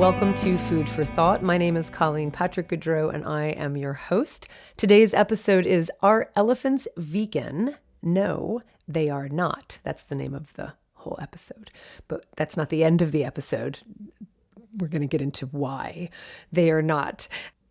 Welcome to Food for Thought. My name is Colleen Patrick-Goudreau, and I am your host. Today's episode is, Are Elephants Vegan? No, they are not. That's the name of the whole episode. But that's not the end of the episode. We're going to get into why they are not.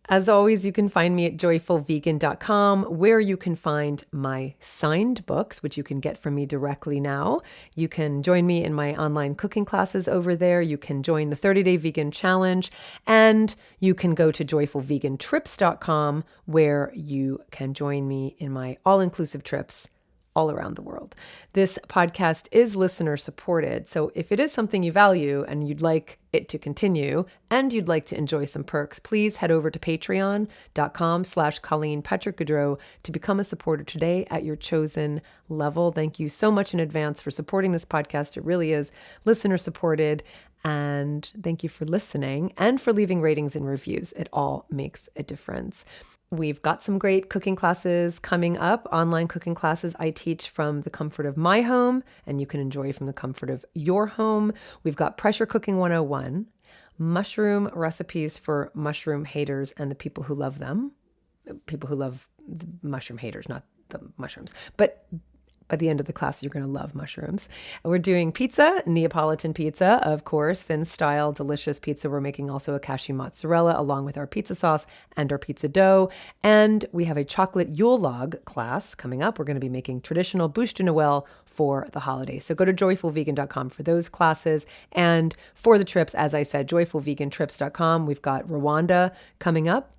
As always, you can find me at joyfulvegan.com, where you can find my signed books, which you can get from me directly now. You can join me in my online cooking classes over there. You can join the 30-Day Vegan Challenge, and you can go to joyfulvegantrips.com, where you can join me in my all-inclusive trips all around the world. This podcast is listener supported. So if it is something you value and you'd like it to continue and you'd like to enjoy some perks, please head over to patreon.com/Colleen Patrick-Goudreau to become a supporter today at your chosen level. Thank you so much in advance for supporting this podcast. It really is listener supported. And thank you for listening and for leaving ratings and reviews. It all makes a difference. We've got some great cooking classes coming up, online cooking classes I teach from the comfort of my home, and you can enjoy from the comfort of your home. We've got Pressure Cooking 101, mushroom recipes for mushroom haters and the people who love them. People who love the mushroom haters, not the mushrooms. But by the end of the class, you're going to love mushrooms. We're doing pizza, Neapolitan pizza, of course, thin style, delicious pizza. We're making also a cashew mozzarella along with our pizza sauce and our pizza dough. And we have a chocolate Yule log class coming up. We're going to be making traditional bûche de Noël for the holidays. So go to joyfulvegan.com for those classes. And for the trips, as I said, joyfulvegantrips.com. We've got Rwanda coming up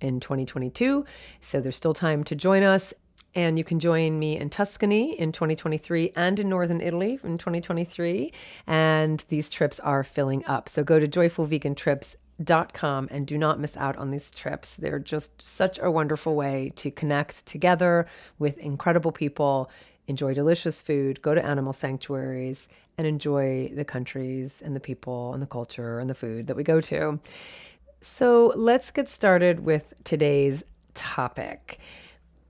in 2022. So there's still time to join us. And you can join me in Tuscany in 2023 and in Northern Italy in 2023. And these trips are filling up. So go to joyfulvegantrips.com and do not miss out on these trips. They're just such a wonderful way to connect together with incredible people, enjoy delicious food, go to animal sanctuaries, and enjoy the countries and the people and the culture and the food that we go to. So let's get started with today's topic.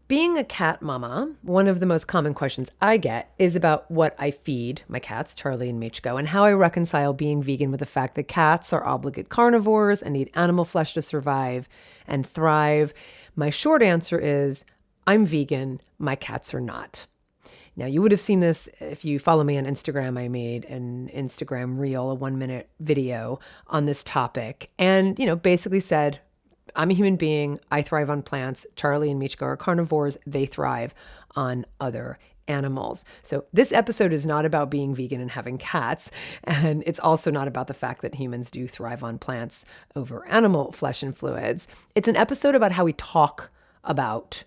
Being a cat mama, one of the most common questions I get is about what I feed my cats, Charlie and Michko, and how I reconcile being vegan with the fact that cats are obligate carnivores and need animal flesh to survive and thrive. My short answer is, I'm vegan, my cats are not. Now, you would have seen this if you follow me on Instagram. I made an Instagram reel, a 1-minute video on this topic, and, basically said, I'm a human being. I thrive on plants. Charlie and Michko are carnivores. They thrive on other animals. So this episode is not about being vegan and having cats. And it's also not about the fact that humans do thrive on plants over animal flesh and fluids. It's an episode about how we talk about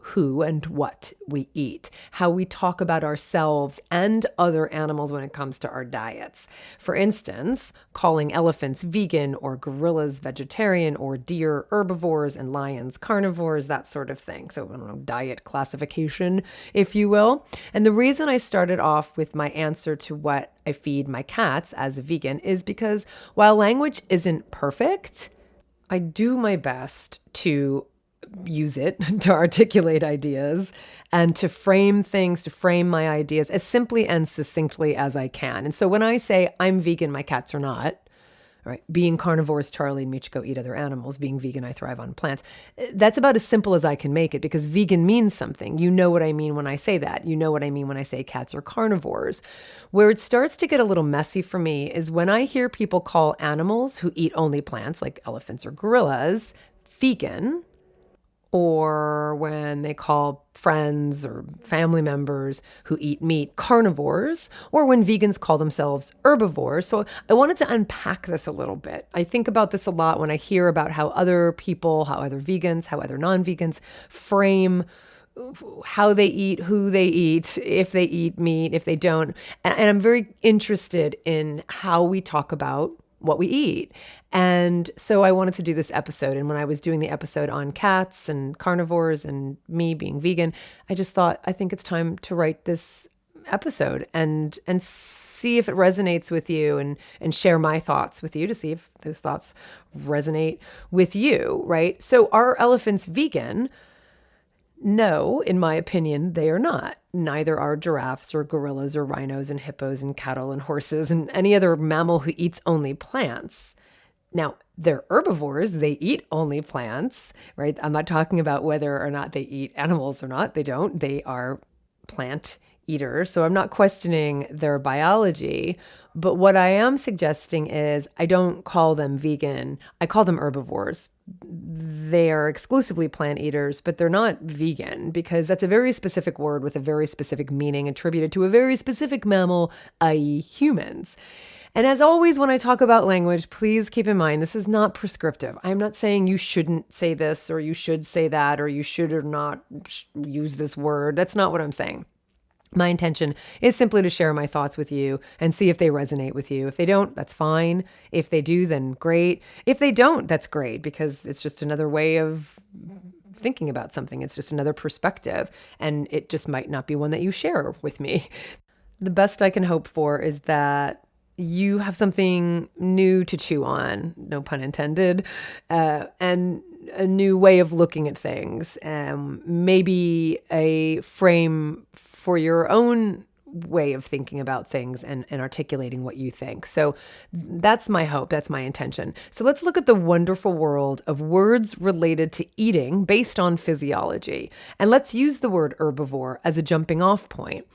who and what we eat, how we talk about ourselves and other animals when it comes to our diets. For instance, calling elephants vegan or gorillas vegetarian or deer herbivores and lions carnivores, that sort of thing. So, diet classification, if you will. And the reason I started off with my answer to what I feed my cats as a vegan is because while language isn't perfect, I do my best to use it to articulate ideas and to frame things, to frame my ideas as simply and succinctly as I can. And so when I say I'm vegan, my cats are not, right? Being carnivores, Charlie and Michko eat other animals. Being vegan, I thrive on plants. That's about as simple as I can make it because vegan means something. You know what I mean when I say that. You know what I mean when I say cats are carnivores. Where it starts to get a little messy for me is when I hear people call animals who eat only plants, like elephants or gorillas, vegan, or when they call friends or family members who eat meat carnivores, or when vegans call themselves herbivores. So I wanted to unpack this a little bit. I think about this a lot when I hear about how other people, how other vegans, how other non-vegans frame how they eat, who they eat, if they eat meat, if they don't. And I'm very interested in how we talk about what we eat. And so I wanted to do this episode. And when I was doing the episode on cats and carnivores and me being vegan, I just thought, I think it's time to write this episode and see if it resonates with you and share my thoughts with you to see if those thoughts resonate with you, right? So are elephants vegan? No, in my opinion, they are not. Neither are giraffes or gorillas or rhinos and hippos and cattle and horses and any other mammal who eats only plants. Now, they're herbivores. They eat only plants, right? I'm not talking about whether or not they eat animals or not. They don't. They are plant eaters. So I'm not questioning their biology. But what I am suggesting is I don't call them vegan. I call them herbivores. They are exclusively plant eaters, but they're not vegan because that's a very specific word with a very specific meaning attributed to a very specific mammal, i.e., humans. And as always, when I talk about language, please keep in mind this is not prescriptive. I'm not saying you shouldn't say this or you should say that or you should or not use this word. That's not what I'm saying. My intention is simply to share my thoughts with you and see if they resonate with you. If they don't, that's fine. If they do, then great. If they don't, that's great because it's just another way of thinking about something. It's just another perspective, and it just might not be one that you share with me. The best I can hope for is that you have something new to chew on, no pun intended, and a new way of looking at things, maybe a frame for your own way of thinking about things and articulating what you think. So that's my hope. That's my intention. So let's look at the wonderful world of words related to eating based on physiology. And let's use the word herbivore as a jumping off point.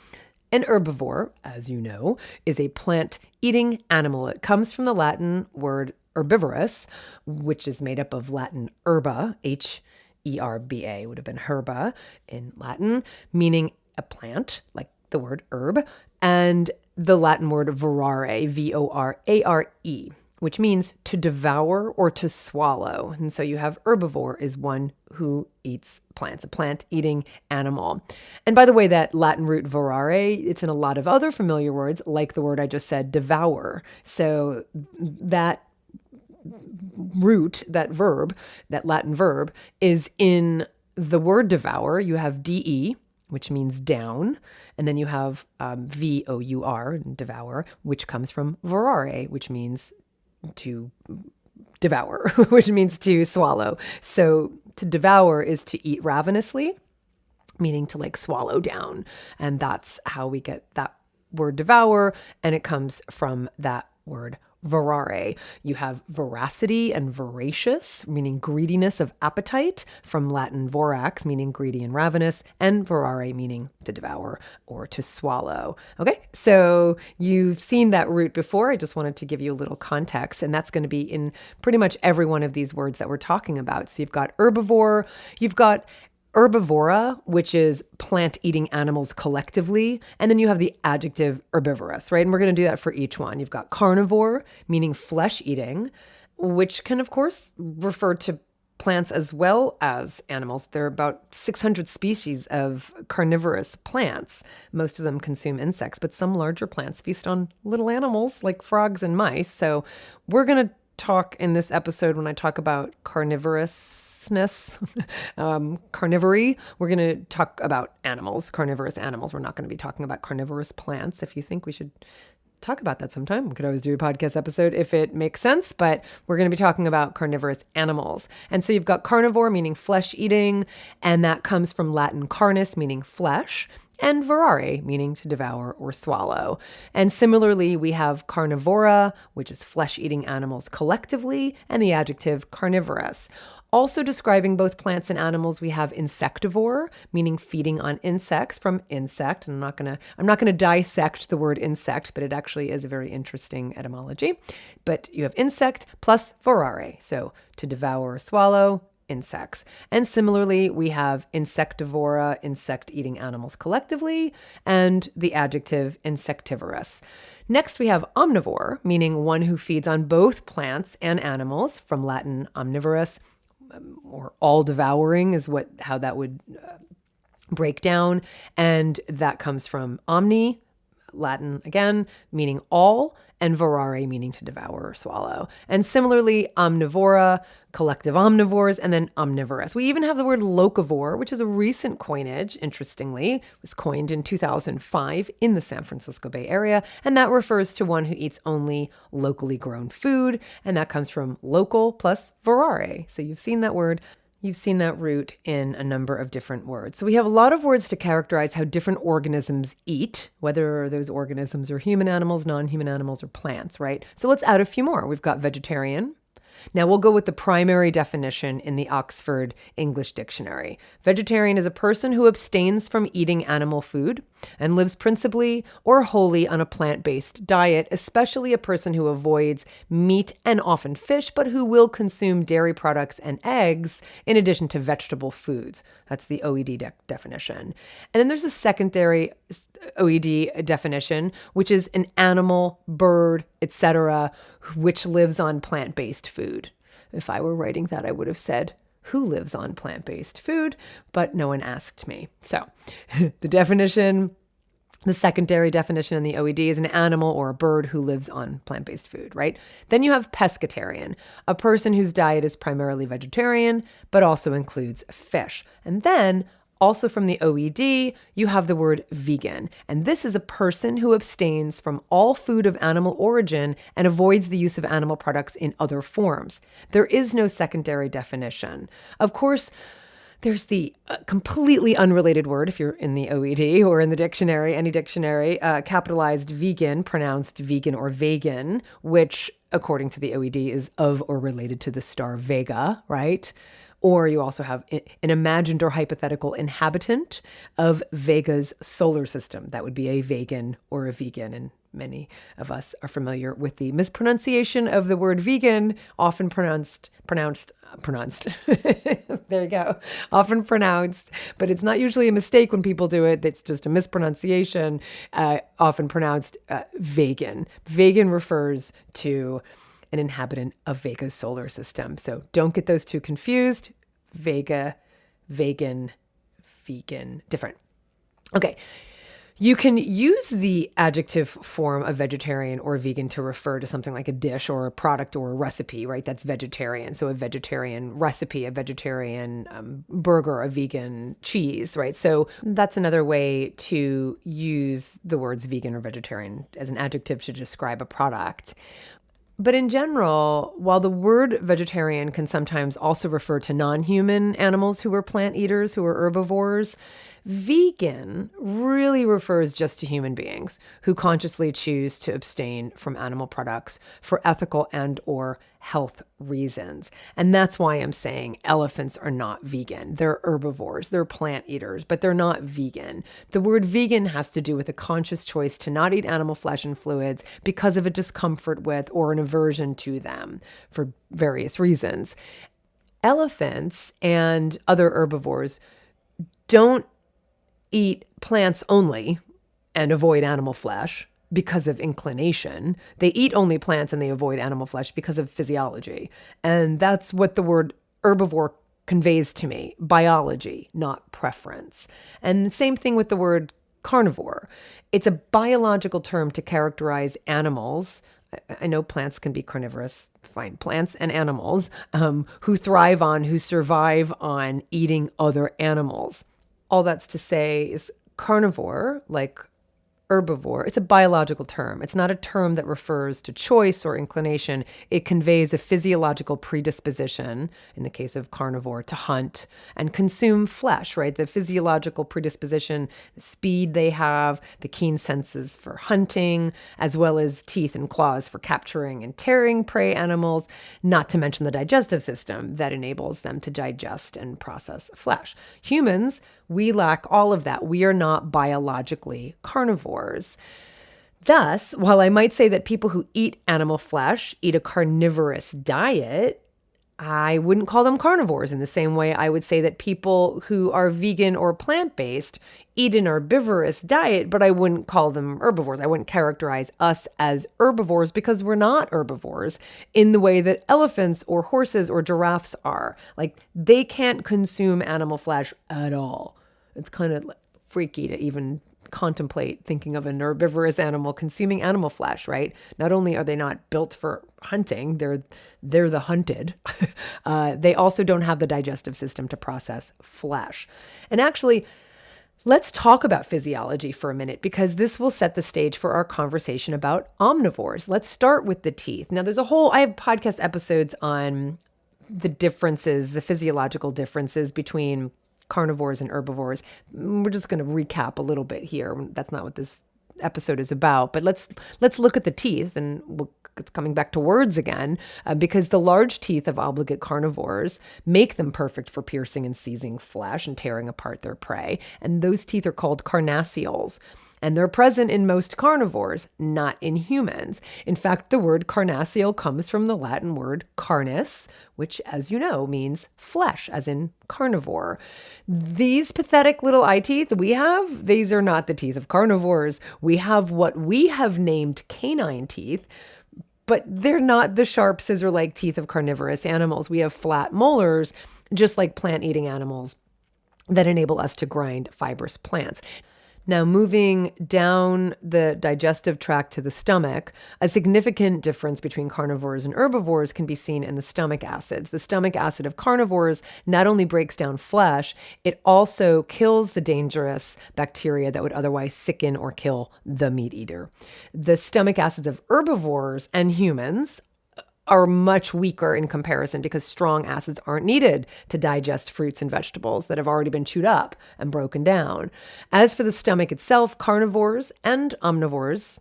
An herbivore, as you know, is a plant-eating animal. It comes from the Latin word herbivorous, which is made up of Latin herba, H-E-R-B-A, would have been herba in Latin, meaning a plant, like the word herb, and the Latin word vorare, V-O-R-A-R-E, which means to devour or to swallow. And so you have herbivore is one who eats plants, a plant-eating animal. And by the way, that Latin root vorare, it's in a lot of other familiar words, like the word I just said, devour. So that root, that verb, that Latin verb, is in the word devour. You have de, which means down, and then you have V-O-U-R, devour, which comes from vorare, which means to devour, which means to swallow. So to devour is to eat ravenously, meaning to like swallow down. And that's how we get that word devour. And it comes from that word vorare. You have voracity and voracious, meaning greediness of appetite, from Latin vorax, meaning greedy and ravenous, and vorare, meaning to devour or to swallow. Okay, so you've seen that root before. I just wanted to give you a little context, and that's going to be in pretty much every one of these words that we're talking about. So you've got herbivore, you've got herbivora, which is plant-eating animals collectively. And then you have the adjective herbivorous, right? And we're going to do that for each one. You've got carnivore, meaning flesh-eating, which can, of course, refer to plants as well as animals. There are about 600 species of carnivorous plants. Most of them consume insects, but some larger plants feast on little animals like frogs and mice. So we're going to talk in this episode, when I talk about carnivorous, carnivory, we're going to talk about animals, carnivorous animals. We're not going to be talking about carnivorous plants. If you think we should talk about that sometime, we could always do a podcast episode if it makes sense, but we're going to be talking about carnivorous animals. And so you've got carnivore, meaning flesh eating, and that comes from Latin carnis, meaning flesh, and vorare, meaning to devour or swallow. And similarly, we have carnivora, which is flesh-eating animals collectively, and the adjective carnivorous. Also describing both plants and animals, we have insectivore, meaning feeding on insects, from insect. And I'm not gonna dissect the word insect, but it actually is a very interesting etymology. But you have insect plus vorare, so to devour or swallow, insects. And similarly, we have insectivora, insect-eating animals collectively, and the adjective insectivorous. Next, we have omnivore, meaning one who feeds on both plants and animals, from Latin omnivorous, or all-devouring is how that would break down. And that comes from omni, Latin again, meaning all, and vorare, meaning to devour or swallow. And similarly, omnivora, collective omnivores, and then omnivorous. We even have the word locavore, which is a recent coinage, interestingly. It was coined in 2005 in the San Francisco Bay Area, and that refers to one who eats only locally grown food, and that comes from local plus vorare. So you've seen that word. You've seen that root in a number of different words. So we have a lot of words to characterize how different organisms eat, whether those organisms are human animals, non-human animals, or plants, right? So let's add a few more. We've got vegetarian, Now we'll go with the primary definition in the Oxford English Dictionary. Vegetarian is a person who abstains from eating animal food and lives principally or wholly on a plant-based diet, especially a person who avoids meat and often fish, but who will consume dairy products and eggs in addition to vegetable foods. That's the OED definition. And then there's a secondary OED definition, which is an animal, bird, etc., which lives on plant-based food. If I were writing that, I would have said, who lives on plant-based food? But no one asked me. So the secondary definition in the OED is an animal or a bird who lives on plant-based food, right? Then you have pescatarian, a person whose diet is primarily vegetarian, but also includes fish. And then also from the OED, you have the word vegan. And this is a person who abstains from all food of animal origin and avoids the use of animal products in other forms. There is no secondary definition. Of course, there's the completely unrelated word, if you're in the OED or in the dictionary, any dictionary, capitalized vegan, pronounced vegan or vegan, which, according to the OED, is of or related to the star Vega, right? Or you also have an imagined or hypothetical inhabitant of Vega's solar system. That would be a vegan or a vegan. And many of us are familiar with the mispronunciation of the word vegan, often pronounced, there you go, often pronounced, but it's not usually a mistake when people do it. It's just a mispronunciation, often pronounced vegan. Vegan refers to an inhabitant of Vega's solar system. So don't get those two confused. Vega, vegan, vegan, different. Okay. You can use the adjective form of vegetarian or vegan to refer to something like a dish or a product or a recipe, right? That's vegetarian. So a vegetarian recipe, a vegetarian burger, a vegan cheese, right? So that's another way to use the words vegan or vegetarian as an adjective to describe a product. But in general, while the word vegetarian can sometimes also refer to non-human animals who are plant eaters, who are herbivores, vegan really refers just to human beings who consciously choose to abstain from animal products for ethical and or health reasons. And that's why I'm saying elephants are not vegan. They're herbivores, they're plant eaters, but they're not vegan. The word vegan has to do with a conscious choice to not eat animal flesh and fluids because of a discomfort with or an aversion to them for various reasons. Elephants and other herbivores don't eat plants only and avoid animal flesh because of inclination. They eat only plants and they avoid animal flesh because of physiology. And that's what the word herbivore conveys to me, biology, not preference. And the same thing with the word carnivore. It's a biological term to characterize animals. I know plants can be carnivorous, fine, plants and animals who thrive on, who survive on eating other animals. All that's to say is carnivore, like herbivore, it's a biological term. It's not a term that refers to choice or inclination. It conveys a physiological predisposition, in the case of carnivore, to hunt and consume flesh, right? The physiological predisposition, the speed they have, the keen senses for hunting, as well as teeth and claws for capturing and tearing prey animals, not to mention the digestive system that enables them to digest and process flesh. Humans, we lack all of that. We are not biologically carnivores. Thus, while I might say that people who eat animal flesh eat a carnivorous diet, I wouldn't call them carnivores in the same way I would say that people who are vegan or plant-based eat an herbivorous diet, but I wouldn't call them herbivores. I wouldn't characterize us as herbivores because we're not herbivores in the way that elephants or horses or giraffes are. Like, they can't consume animal flesh at all. It's kind of freaky to even contemplate thinking of an herbivorous animal consuming animal flesh, right? Not only are they not built for hunting, they're the hunted. They also don't have the digestive system to process flesh. And actually, let's talk about physiology for a minute, because this will set the stage for our conversation about omnivores. Let's start with the teeth. Now, I have podcast episodes on the differences, the physiological differences between carnivores and herbivores. We're just going to recap a little bit here. That's not what this episode is about, but let's look at the teeth, and we'll it's coming back to words again, because the large teeth of obligate carnivores make them perfect for piercing and seizing flesh and tearing apart their prey. And those teeth are called carnassials. And they're present in most carnivores, not in humans. In fact, the word carnassial comes from the Latin word carnis, which, as you know, means flesh, as in carnivore. These pathetic little eye teeth we have, these are not the teeth of carnivores. We have what we have named canine teeth, but they're not the sharp scissor-like teeth of carnivorous animals. We have flat molars, just like plant-eating animals, that enable us to grind fibrous plants. Now, moving down the digestive tract to the stomach, a significant difference between carnivores and herbivores can be seen in the stomach acids. The stomach acid of carnivores not only breaks down flesh, it also kills the dangerous bacteria that would otherwise sicken or kill the meat eater. The stomach acids of herbivores and humans are much weaker in comparison because strong acids aren't needed to digest fruits and vegetables that have already been chewed up and broken down. As for the stomach itself, carnivores and omnivores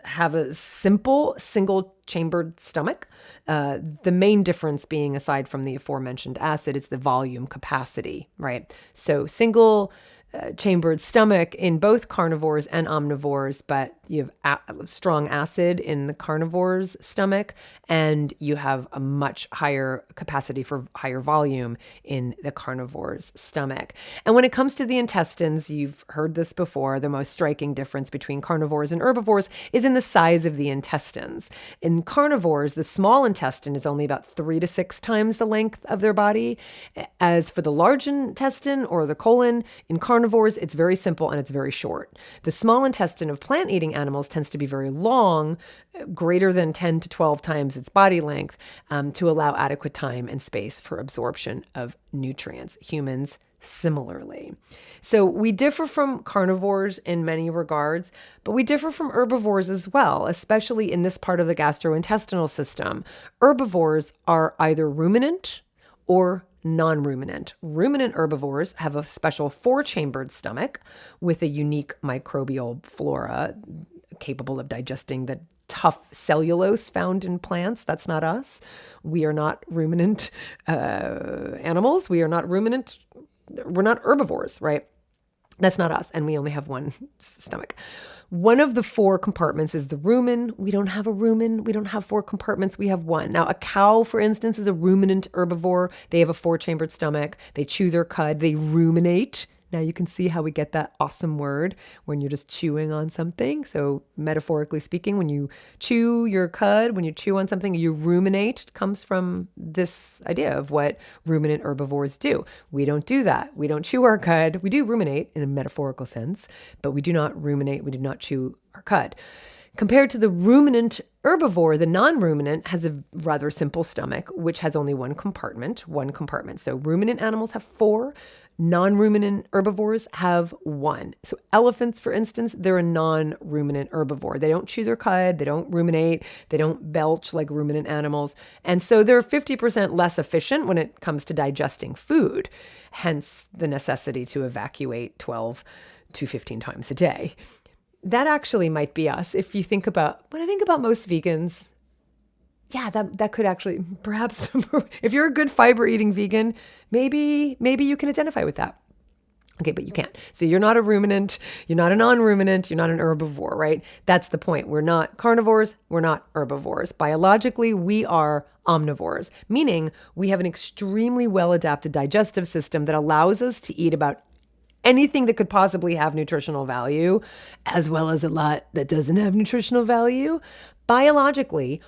have a simple single-chambered stomach. The main difference being, aside from the aforementioned acid, is the volume capacity, right? So chambered stomach in both carnivores and omnivores, but you have strong acid in the carnivore's stomach, and you have a much higher capacity for higher volume in the carnivore's stomach. And when it comes to the intestines, you've heard this before, the most striking difference between carnivores and herbivores is in the size of the intestines. In carnivores, the small intestine is only about 3 to 6 times the length of their body. As for the large intestine or the colon, in carnivores, it's very simple and it's very short. The small intestine of plant-eating animals tends to be very long, greater than 10 to 12 times its body length, to allow adequate time and space for absorption of nutrients. Humans similarly. So we differ from carnivores in many regards, but we differ from herbivores as well, especially in this part of the gastrointestinal system. Herbivores are either ruminant or non-ruminant. Ruminant herbivores have a special 4-chambered stomach with a unique microbial flora capable of digesting the tough cellulose found in plants. That's not us. We are not ruminant animals. We're not herbivores, right? That's not us. And we only have one stomach. One of the 4 compartments is the rumen. We don't have a rumen. We don't have 4 compartments. We have one. Now, a cow, for instance, is a ruminant herbivore. They have a 4-chambered stomach. They chew their cud. They ruminate. Now you can see how we get that awesome word when you're just chewing on something. So metaphorically speaking, when you chew your cud, when you chew on something, you ruminate. It comes from this idea of what ruminant herbivores do. We don't do that. We don't chew our cud. We do ruminate in a metaphorical sense, but we do not ruminate. We do not chew our cud. Compared to the ruminant herbivore, the non-ruminant has a rather simple stomach, which has only one compartment. So ruminant animals have 4. Non-ruminant herbivores have 1. So elephants, for instance, they're a non-ruminant herbivore. They don't chew their cud, they don't ruminate, they don't belch like ruminant animals. And so they're 50% less efficient when it comes to digesting food, hence the necessity to evacuate 12 to 15 times a day. That actually might be us. When I think about most vegans, yeah, that could actually, perhaps, if you're a good fiber eating vegan, maybe you can identify with that. Okay, but you can't. So you're not a ruminant, you're not a non-ruminant, you're not an herbivore, right? That's the point. We're not carnivores, we're not herbivores. Biologically, we are omnivores, meaning we have an extremely well-adapted digestive system that allows us to eat about anything that could possibly have nutritional value, as well as a lot that doesn't have nutritional value. Biologically,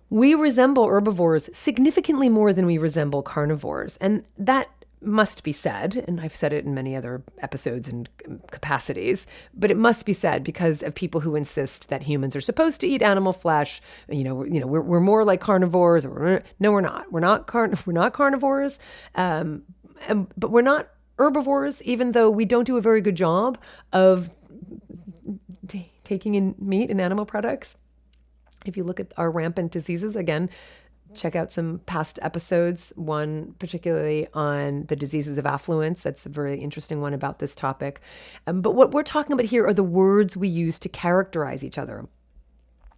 we resemble herbivores significantly more than we resemble carnivores. And that must be said, and I've said it in many other episodes and capacities, but it must be said because of people who insist that humans are supposed to eat animal flesh. We're more like carnivores. No, we're not. We're not carnivores, but we're not herbivores, even though we don't do a very good job of taking in meat and animal products. If you look at our rampant diseases, again, check out some past episodes, one particularly on the diseases of affluence. That's a very interesting one about this topic. But what we're talking about here are the words we use to characterize each other.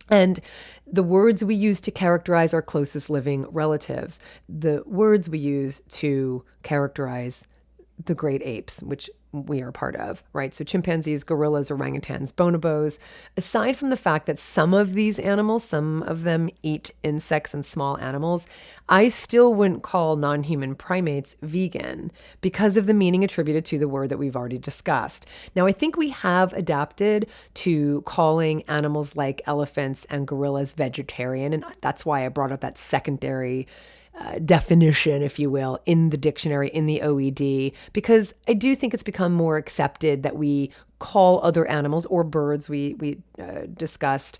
And the words we use to characterize our closest living relatives, the words we use to characterize the great apes, which we are part of, right? So chimpanzees, gorillas, orangutans, bonobos. Aside from the fact that some of these animals, some of them eat insects and small animals, I still wouldn't call non-human primates vegan because of the meaning attributed to the word that we've already discussed. Now, I think we have adapted to calling animals like elephants and gorillas vegetarian, and that's why I brought up that secondary definition, if you will, in the dictionary, in the OED, because I do think it's become more accepted that we call other animals or birds, we discussed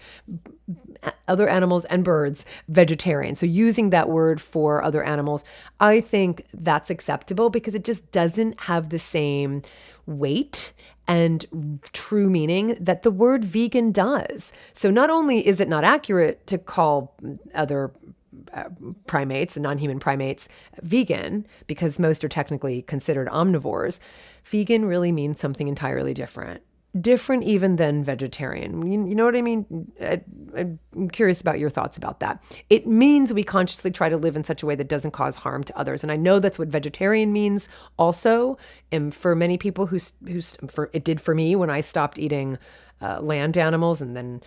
other animals and birds vegetarian. So using that word for other animals, I think that's acceptable because it just doesn't have the same weight and true meaning that the word vegan does. So not only is it not accurate to call other primates and non-human primates vegan because most are technically considered omnivores, vegan really means something entirely different. Different even than vegetarian. You know what I mean? I'm curious about your thoughts about that. It means we consciously try to live in such a way that doesn't cause harm to others. And I know that's what vegetarian means also. And for many people it did for me when I stopped eating land animals and then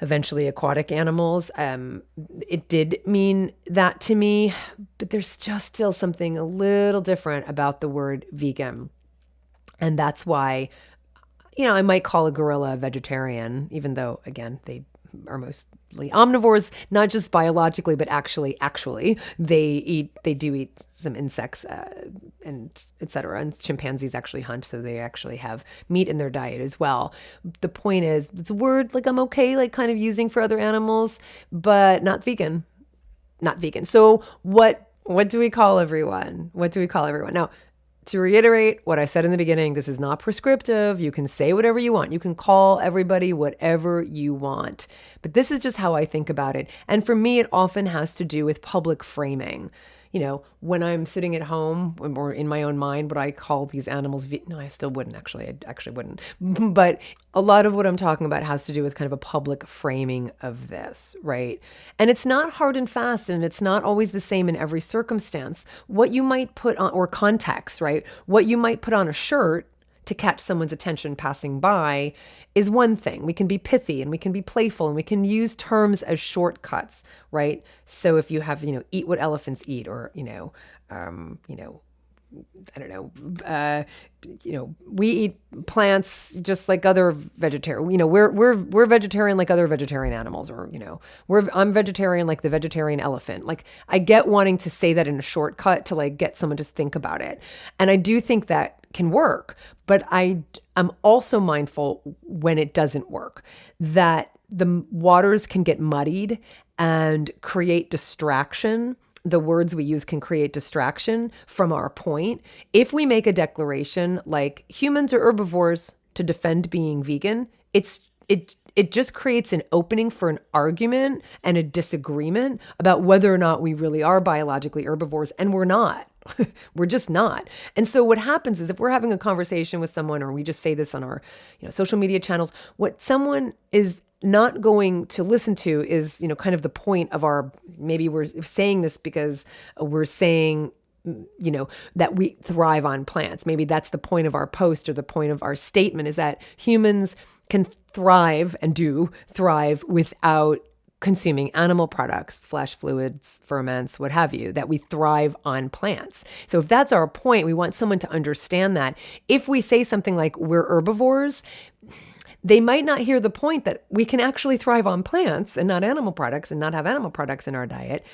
eventually aquatic animals. It did mean that to me, but there's just still something a little different about the word vegan. And that's why, I might call a gorilla a vegetarian, even though, again, they are mostly omnivores, not just biologically, but actually, they do eat some insects and etc. And chimpanzees actually hunt, so they actually have meat in their diet as well. The point is, it's a word like I'm okay, like kind of using for other animals, but not vegan. Not vegan. So what do we call everyone? Now, to reiterate what I said in the beginning, this is not prescriptive. You can say whatever you want. You can call everybody whatever you want. But this is just how I think about it. And for me, it often has to do with public framing. When I'm sitting at home or in my own mind, what I call these animals, no, I still wouldn't actually. I actually wouldn't. But a lot of what I'm talking about has to do with kind of a public framing of this, right? And it's not hard and fast, and it's not always the same in every circumstance. What you might put on, or context, right? What you might put on a shirt to catch someone's attention passing by is one thing. We can be pithy and we can be playful and we can use terms as shortcuts, right? So if you have, eat what elephants eat, or, I don't know, we eat plants just like other vegetarian, we're vegetarian like other vegetarian animals, or, I'm vegetarian like the vegetarian elephant. Like, I get wanting to say that in a shortcut to like get someone to think about it. And I do think that can work, but I'm also mindful when it doesn't work, that the waters can get muddied and create distraction. The words we use can create distraction from our point. If we make a declaration like humans are herbivores to defend being vegan, it just creates an opening for an argument and a disagreement about whether or not we really are biologically herbivores, and we're not. We're just not. And so what happens is, if we're having a conversation with someone, or we just say this on our, social media channels, what someone is not going to listen to is, kind of the point of our, maybe we're saying this because we're saying, that we thrive on plants. Maybe that's the point of our post, or the point of our statement, is that humans can thrive and do thrive without consuming animal products, flesh, fluids, ferments, what have you, that we thrive on plants. So if that's our point, we want someone to understand that. If we say something like we're herbivores, they might not hear the point that we can actually thrive on plants and not animal products, and not have animal products in our diet.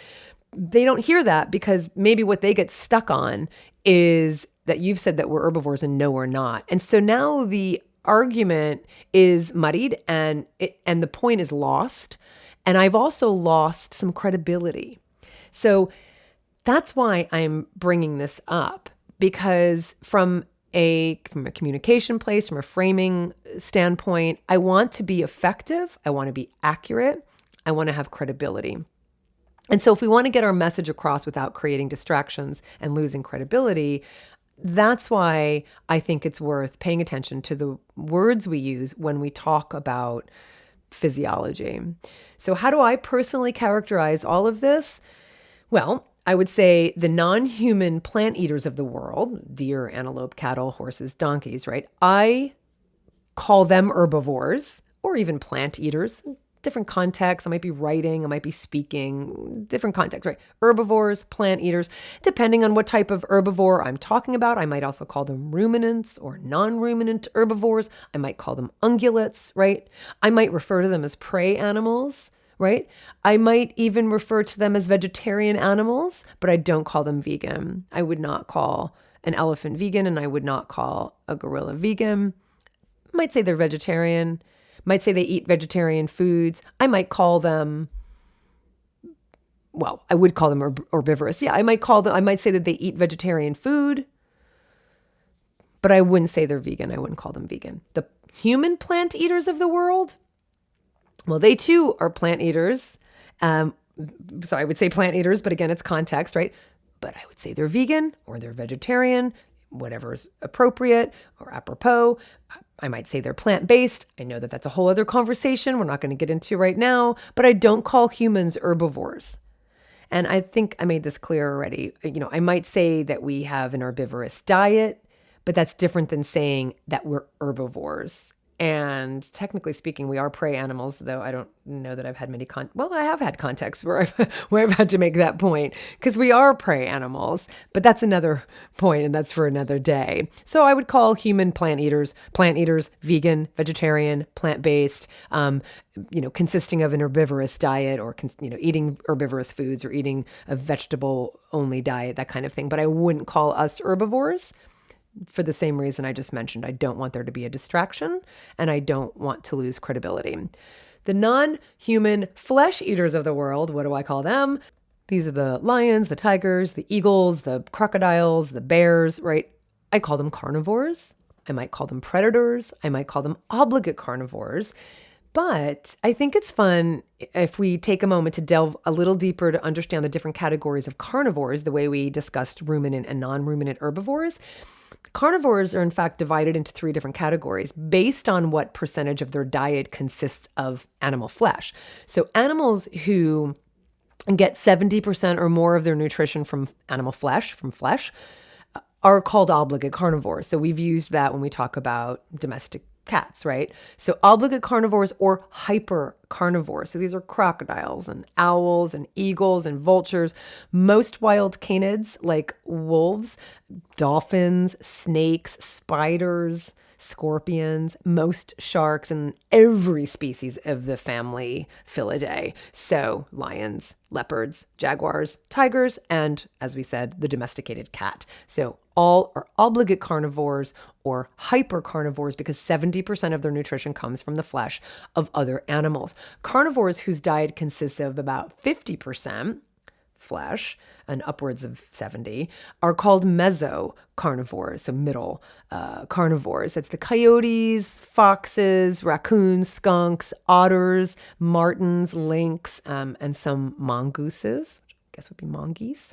They don't hear that because maybe what they get stuck on is that you've said that we're herbivores and no, we're not. And so now the argument is muddied and the point is lost. And I've also lost some credibility. So that's why I'm bringing this up, because from a communication place, from a framing standpoint, I want to be effective. I want to be accurate. I want to have credibility. And so if we want to get our message across without creating distractions and losing credibility, that's why I think it's worth paying attention to the words we use when we talk about physiology. So how do I personally characterize all of this? Well, I would say the non-human plant eaters of the world, deer, antelope, cattle, horses, donkeys, right? I call them herbivores or even plant eaters. Different contexts. I might be writing, I might be speaking, different contexts, right? Herbivores, plant eaters, depending on what type of herbivore I'm talking about. I might also call them ruminants or non-ruminant herbivores. I might call them ungulates, right? I might refer to them as prey animals, right? I might even refer to them as vegetarian animals, but I don't call them vegan. I would not call an elephant vegan, and I would not call a gorilla vegan. I might say they're vegetarian. Might say they eat vegetarian foods. I might call them, well, I would call them herbivorous. Yeah, I might say that they eat vegetarian food, but I wouldn't say they're vegan. I wouldn't call them vegan. The human plant eaters of the world, well, they too are plant eaters. So I would say plant eaters, but again, it's context, right? But I would say they're vegan or they're vegetarian, whatever is appropriate or apropos. I might say they're plant-based. I know that that's a whole other conversation we're not going to get into right now, but I don't call humans herbivores. And I think I made this clear already. I might say that we have an herbivorous diet, but that's different than saying that we're herbivores. And technically speaking, we are prey animals, though I don't know that I've had many I have had contexts where I've had to make that point, because we are prey animals, but that's another point, and that's for another day. So I would call human plant eaters, vegan, vegetarian, plant-based, consisting of an herbivorous diet or, eating herbivorous foods or eating a vegetable-only diet, that kind of thing. But I wouldn't call us herbivores. For the same reason I just mentioned. I don't want there to be a distraction, and I don't want to lose credibility. The non-human flesh eaters of the world, what do I call them? These are the lions, the tigers, the eagles, the crocodiles, the bears, right? I call them carnivores. I might call them predators. I might call them obligate carnivores. But I think it's fun if we take a moment to delve a little deeper to understand the different categories of carnivores, the way we discussed ruminant and non-ruminant herbivores. Carnivores are in fact divided into 3 different categories based on what percentage of their diet consists of animal flesh. So animals who get 70% or more of their nutrition from animal flesh, are called obligate carnivores. So we've used that when we talk about domestic cats, right? So obligate carnivores or hyper carnivores. So these are crocodiles and owls and eagles and vultures, most wild canids like wolves, dolphins, snakes, spiders, scorpions, most sharks, and every species of the family Felidae. So lions, leopards, jaguars, tigers, and as we said, the domesticated cat. So all are obligate carnivores or hyper carnivores because 70% of their nutrition comes from the flesh of other animals. Carnivores whose diet consists of about 50% flesh and upwards of 70 are called mesocarnivores, so middle carnivores. That's the coyotes, foxes, raccoons, skunks, otters, martens, lynx, and some mongooses, which I guess would be mongoose.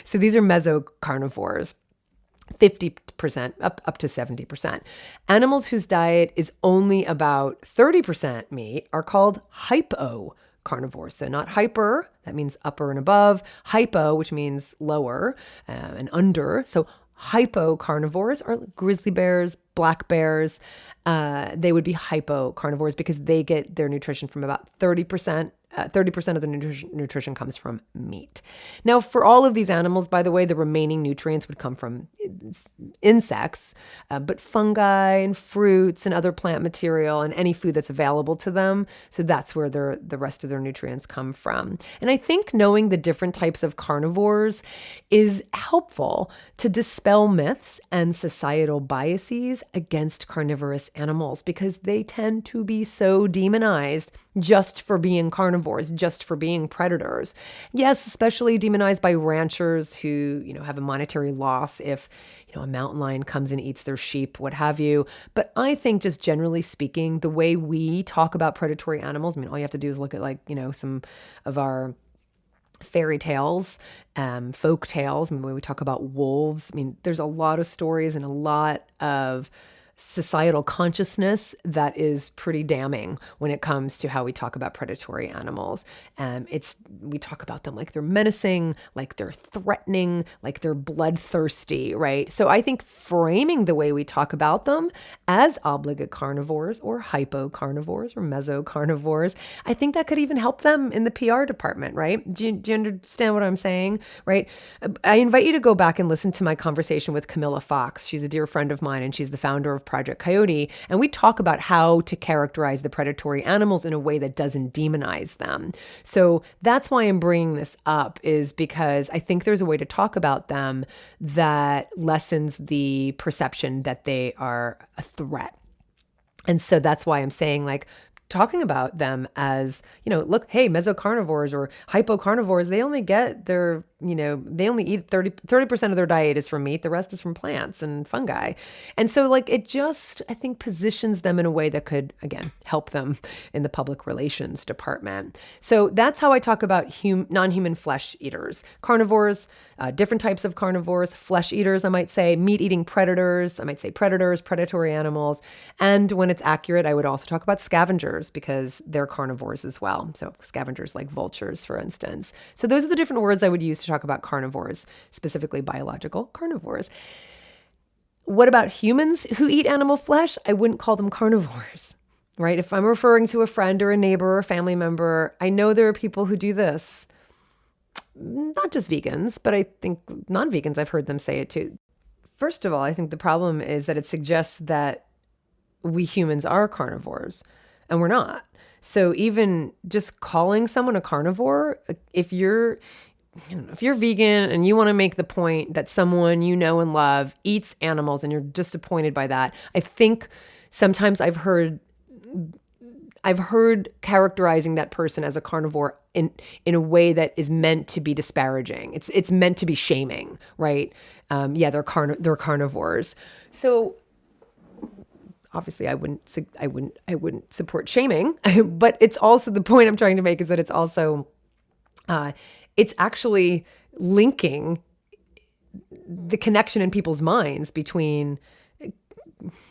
So these are mesocarnivores. 50% up to 70%. Animals whose diet is only about 30% meat are called hypo carnivores. So not hyper, that means upper and above. Hypo, which means lower and under. So hypo carnivores are grizzly bears, black bears. They would be hypo carnivores because they get their nutrition from about 30%. 30% of the nutrition comes from meat. Now, for all of these animals, by the way, the remaining nutrients would come from insects, but fungi and fruits and other plant material and any food that's available to them. So that's where the rest of their nutrients come from. And I think knowing the different types of carnivores is helpful to dispel myths and societal biases against carnivorous animals because they tend to be so demonized just for being carnivores, just for being predators. Yes, especially demonized by ranchers who, have a monetary loss if, a mountain lion comes and eats their sheep, what have you. But I think just generally speaking, the way we talk about predatory animals, all you have to do is look at some of our fairy tales, folk tales. When we talk about wolves, there's a lot of stories and a lot of societal consciousness that is pretty damning when it comes to how we talk about predatory animals. We talk about them like they're menacing, like they're threatening, like they're bloodthirsty, right? So I think framing the way we talk about them as obligate carnivores or hypo carnivores or meso carnivores, I think that could even help them in the PR department, right? Do you understand what I'm saying, right? I invite you to go back and listen to my conversation with Camilla Fox. She's a dear friend of mine, and she's the founder of Project Coyote. And we talk about how to characterize the predatory animals in a way that doesn't demonize them. So that's why I'm bringing this up, is because I think there's a way to talk about them that lessens the perception that they are a threat. And so that's why I'm saying, like, talking about them as, look, hey, mesocarnivores or hypocarnivores, they only get their, they only eat 30% of their diet is from meat. The rest is from plants and fungi. And so like, it just, I think, positions them in a way that could, again, help them in the public relations department. So that's how I talk about non-human flesh eaters, carnivores, different types of carnivores, flesh eaters, I might say, meat-eating predators, I might say predators, predatory animals. And when it's accurate, I would also talk about scavengers, because they're carnivores as well. So scavengers like vultures, for instance. So those are the different words I would use to talk about carnivores, specifically biological carnivores. What about humans who eat animal flesh? I wouldn't call them carnivores, right? If I'm referring to a friend or a neighbor or a family member, I know there are people who do this. Not just vegans, but I think non-vegans, I've heard them say it too. First of all, I think the problem is that it suggests that we humans are carnivores, and we're not. So even just calling someone a carnivore, if you're vegan and you want to make the point that someone you know and love eats animals and you're disappointed by that, I think sometimes I've heard characterizing that person as a carnivore in a way that is meant to be disparaging. It's meant to be shaming, right? They're carnivores. So obviously I wouldn't support shaming, but it's also, the point I'm trying to make is that it's also it's actually linking the connection in people's minds between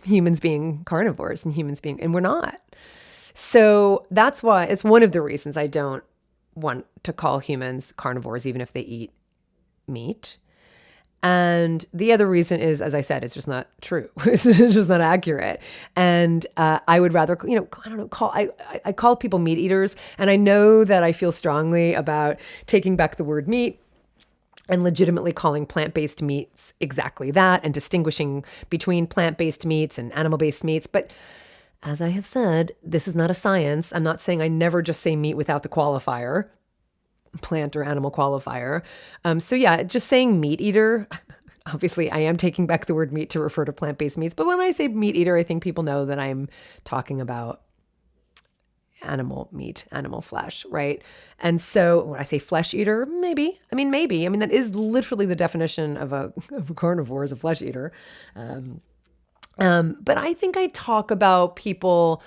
humans being carnivores and we're not. So that's why, it's one of the reasons I don't want to call humans carnivores, even if they eat meat. And the other reason is, as I said, it's just not true. It's just not accurate. And I would rather, I call people meat eaters. And I know that I feel strongly about taking back the word meat and legitimately calling plant-based meats exactly that, and distinguishing between plant-based meats and animal-based meats. But as I have said, this is not a science. I'm not saying I never just say meat without the qualifier, plant or animal qualifier. Just saying meat eater, obviously I am taking back the word meat to refer to plant-based meats. But when I say meat eater, I think people know that I'm talking about animal meat, animal flesh, right? And so when I say flesh eater, maybe. I mean, that is literally the definition of a carnivore, is a flesh eater. But I think I talk about people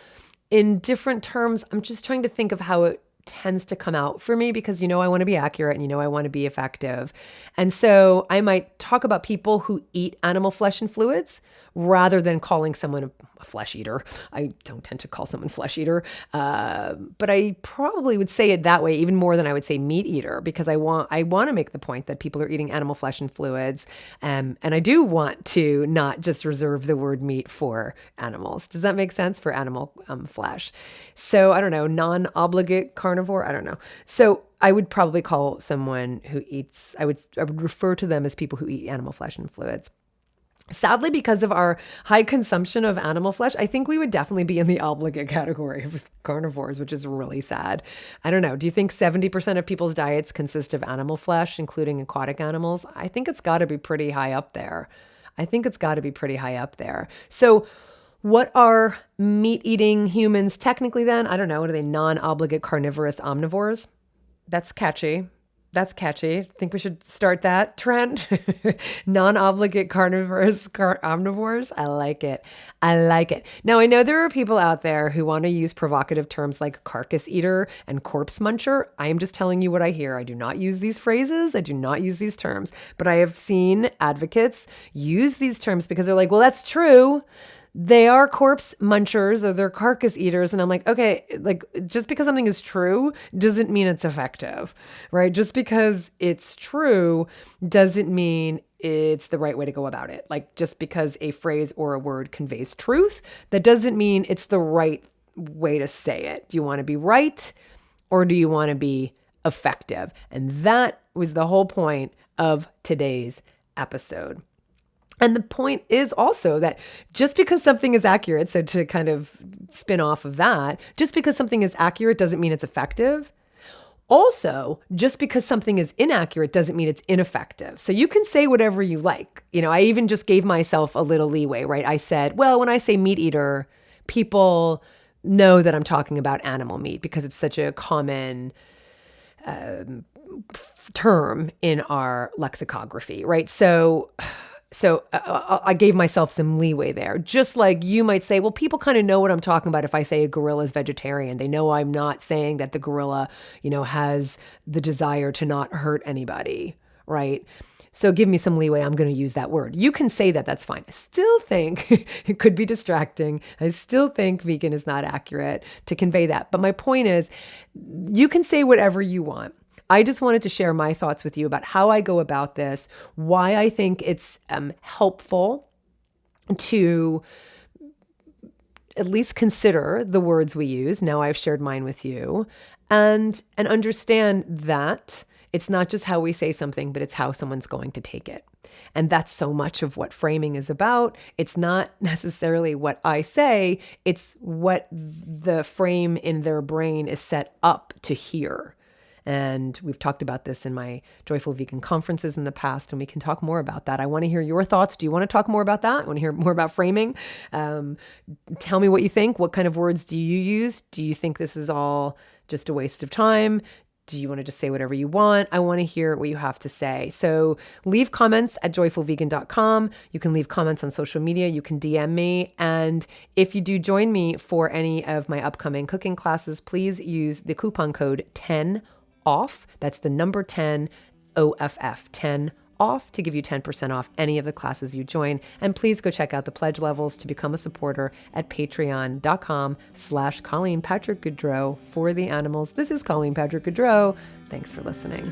in different terms. I'm just trying to think of how it tends to come out for me, because, I want to be accurate and, I want to be effective. And so I might talk about people who eat animal flesh and fluids rather than calling someone a flesh eater. I don't tend to call someone flesh eater, but I probably would say it that way even more than I would say meat eater, because I want to make the point that people are eating animal flesh and fluids. And I do want to not just reserve the word meat for animals. Does that make sense? For animal flesh. So I don't know, non-obligate carnivore. I don't know. So I would probably call someone who eats, I would refer to them as people who eat animal flesh and fluids. Sadly, because of our high consumption of animal flesh, I think we would definitely be in the obligate category of carnivores, which is really sad. I don't know. Do you think 70% of people's diets consist of animal flesh, including aquatic animals? I think it's got to be pretty high up there. So what are meat-eating humans technically then? I don't know. What are they? Non-obligate carnivorous omnivores? That's catchy. Think we should start that trend. Non-obligate carnivorous omnivores. I like it. Now, I know there are people out there who want to use provocative terms like carcass eater and corpse muncher. I am just telling you what I hear. I do not use these phrases. I do not use these terms. But I have seen advocates use these terms because they're like, well, that's true. they are corpse munchers or they're carcass eaters. And I'm like, okay, like just because something is true doesn't mean it's effective, right? Just because it's true doesn't mean it's the right way to go about it. Like just because a phrase or a word conveys truth, that doesn't mean it's the right way to say it. Do you want to be right or do you want to be effective? And that was the whole point of today's episode. And the point is also that just because something is accurate, so to kind of spin off of that, just because something is accurate doesn't mean it's effective. Also, just because something is inaccurate doesn't mean it's ineffective. So you can say whatever you like. You know, I even just gave myself a little leeway, right? I said, well, when I say meat eater, people know that I'm talking about animal meat because it's such a common term in our lexicography, right? So I gave myself some leeway there. Just like you might say, well, people kind of know what I'm talking about if I say a gorilla is vegetarian. They know I'm not saying that the gorilla, has the desire to not hurt anybody, right? So give me some leeway. I'm going to use that word. You can say that. That's fine. I still think it could be distracting. I still think vegan is not accurate to convey that. But my point is, you can say whatever you want. I just wanted to share my thoughts with you about how I go about this, why I think it's helpful to at least consider the words we use. Now I've shared mine with you, and understand that it's not just how we say something, but it's how someone's going to take it. And that's so much of what framing is about. It's not necessarily what I say, it's what the frame in their brain is set up to hear. And we've talked about this in my Joyful Vegan conferences in the past, and we can talk more about that. I want to hear your thoughts. Do you want to talk more about that? I want to hear more about framing. Tell me what you think. What kind of words do you use? Do you think this is all just a waste of time? Do you want to just say whatever you want? I want to hear what you have to say. So leave comments at joyfulvegan.com. You can leave comments on social media. You can DM me. And if you do join me for any of my upcoming cooking classes, please use the coupon code 10OFF. That's the number 10, OFF, 10 off to give you 10% off any of the classes you join. And please go check out the pledge levels to become a supporter at patreon.com/Colleen Patrick-Goudreau for the animals. This is Colleen Patrick-Goudreau. Thanks for listening.